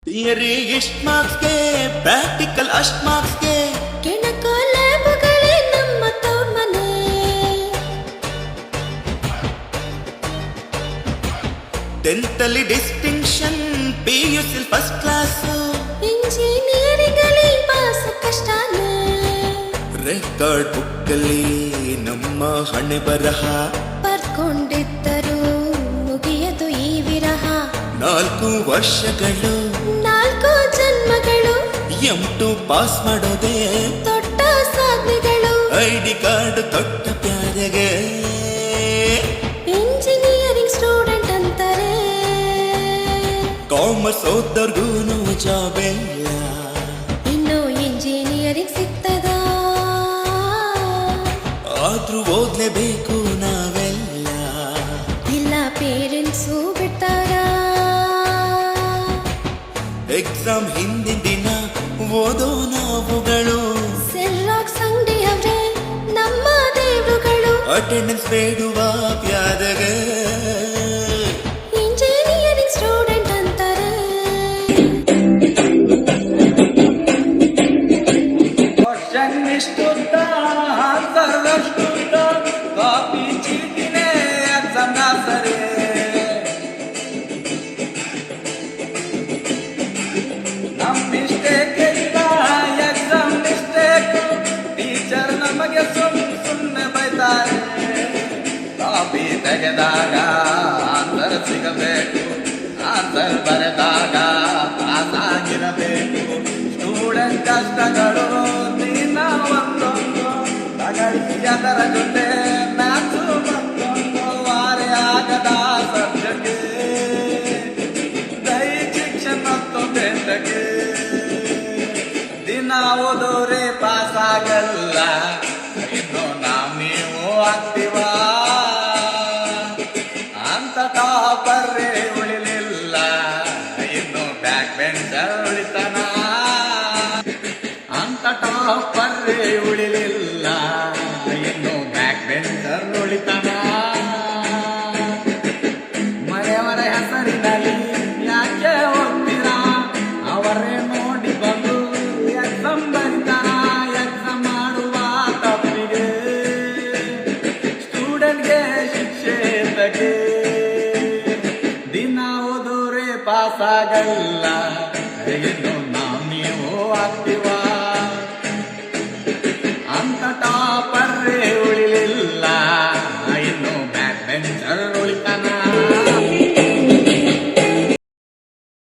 Theory ಇಷ್ಟ್ ಮಾರ್ಕ್ಸ್ಗೆ practical ಅಷ್ಟ್ ಮಾರ್ಕ್ಸ್ಗೆ ಕೆಣಕ ಲ್ಯಾಬ್ಗಳೇ ನಮ್ಮ ತವ್ರ ಮನೆ. ಟೆಂತಲ್ಲಿ ಡಿಸ್ಟಿಂಕ್ಷನ್, PUC ಫಸ್ಟ್ ಕ್ಲಾಸ್, ಇಂಜಿನಿಯರಿಂಗಲ್ಲಿ ಪಾಸ್ ಕಷ್ಟನೇ. ರೆಕಾರ್ಡ್ ಬುಕ್ಕಲ್ಲಿ ನಮ್ಮ ಹಣೆ ಬರಹ, ಬರ್ಕೊಂಡಿದ್ದರು ಮುಗಿಯದು ಈ ವಿರಹ. 4 ವರ್ಷಗಳು 4 ಜನ್ಮಗಳು M2 ಪಾಸ್ ಮಾಡೋದೇ ದೊಡ್ಡ ಸಾಧನೆಗಳು. ID ಕಾರ್ಡ್ ತೊಟ್ಟ ಪ್ಯಾರೆಗೆ ಇಂಜಿನಿಯರಿಂಗ್ ಸ್ಟೂಡೆಂಟ್ ಅಂತಾರೆ. ಕಾಮರ್ಸ್ ಓದೋರ್ಗೂನು ಜಾಬ್ ಇಲ್ಲ, ಇನ್ನು ಇಂಜಿನಿಯರಿಂಗ್ ಸಿಗ್ತದ? ಆದ್ರೂ ಓದ್ಲೇಬೇಕು ನಾವೆಲ್ಲ. ಇಲ್ಲ ಪೇರೆಂಟ್ಸು ಬಿಡ್ತಾರ. ಎಕ್ಸಾಮ್ ಹಿಂದಿನ ದಿನ ಓದೋ ನಾವುಗಳು, ಸೆಲ್ಲಾಕ್ಸ್ ಅಂಗಡಿಯವ್ರೆ ನಮ್ಮ ದೇವರುಗಳು. ಅಟೆಂಡೆನ್ಸ್ ಬೇಡುವ ಪ್ಯಾದಗೆ ಇಂಜಿನಿಯರಿಂಗ್ ಸ್ಟೂಡೆಂಟ್ ಅಂತಾರೆ. ಕ್ವಶನ್ ಇಷ್ಟುದ್ದ ಆನ್ಸರ್ನಷ್ಟುದ್ದ, ಕಾಪಿ ಚೀಟಿನೇ ಎಕ್ಸಾಮ್ನ ಸರಿ. ನಮ್ ಮಿಸ್ಟೇಕ್ ಇಲ್ಲ ಎಕ್ಸಾಮ್ ಮಿಸ್ಟೇಕ್, ಟೀಚರ್ ನಮಗೆ ಸುಮ್ಮನೆ ಬೈತಾರೆ. ಕಾಪಿ ತೆಗೆದಾಗ ಆನ್ಸರ್ ಸಿಗಬೇಕು, ಆನ್ಸರ್ ಬರೆದಾಗ ಪಾಸ್ ಆಗಿರಬೇಕು. ಸ್ಟೂಡೆಂಟ್ ಕಷ್ಟಗಳು ದಿನ ಒಂದೊಂದು, ತಗಳಿ ಅದರ ಜೊತೆ ಮ್ಯಾಥ್ಸು ಮತ್ತೊಂದು. ವಾರೆ ಆಗದ ಸಬ್ಜೆಕ್ಟ್ ದೈಹಿಕ ಶಿಕ್ಷಣ ಮತ್ತೊಂದು ಎಂಟಕ್ಕೆ. ದಿನ ಓದೋರೆ ಪಾಸ್ ಆಗಲ್ಲ, ಇನ್ನು ನೀವು ಆಗ್ತೀವ ಅಂತ ಟಾಪರ್ರೇ ಉಳಿಲಿಲ್ಲ, ಇನ್ನು ಬ್ಯಾಕ್ ಬೆಂಚರ್ ಉಳಿತನ ಅಂತ ಟಾಪರ್ರೇ ಉಳಿಲಿಲ್ಲ, ಇನ್ನು ಬ್ಯಾಕ್ ಬೆಂಚರ್ ಉಳಿತನ. ಮನೆಯವರ ಹೆಸರಿನಲ್ಲಿ ಯಾಕೆ ಹೋಗ್ತೀರಾ, ಅವರೇ ನೋಡಿ ಬಂದು ಎಕ್ಸಾಮ್ ಬರಿತಾರ. ಎಕ್ಸಾಮ್ ಮಾಡುವ ತಪ್ಪಿಗೆ ಸ್ಟೂಡೆಂಟ್ಗೆ ಶಿಕ್ಷೆ ತಗೆ. ದಿನ ಓದೋರೆ ಪಾಸ್ ಆಗಲ್ಲ, ಇನ್ನು ನೀವು ಆಗ್ತೀವಿ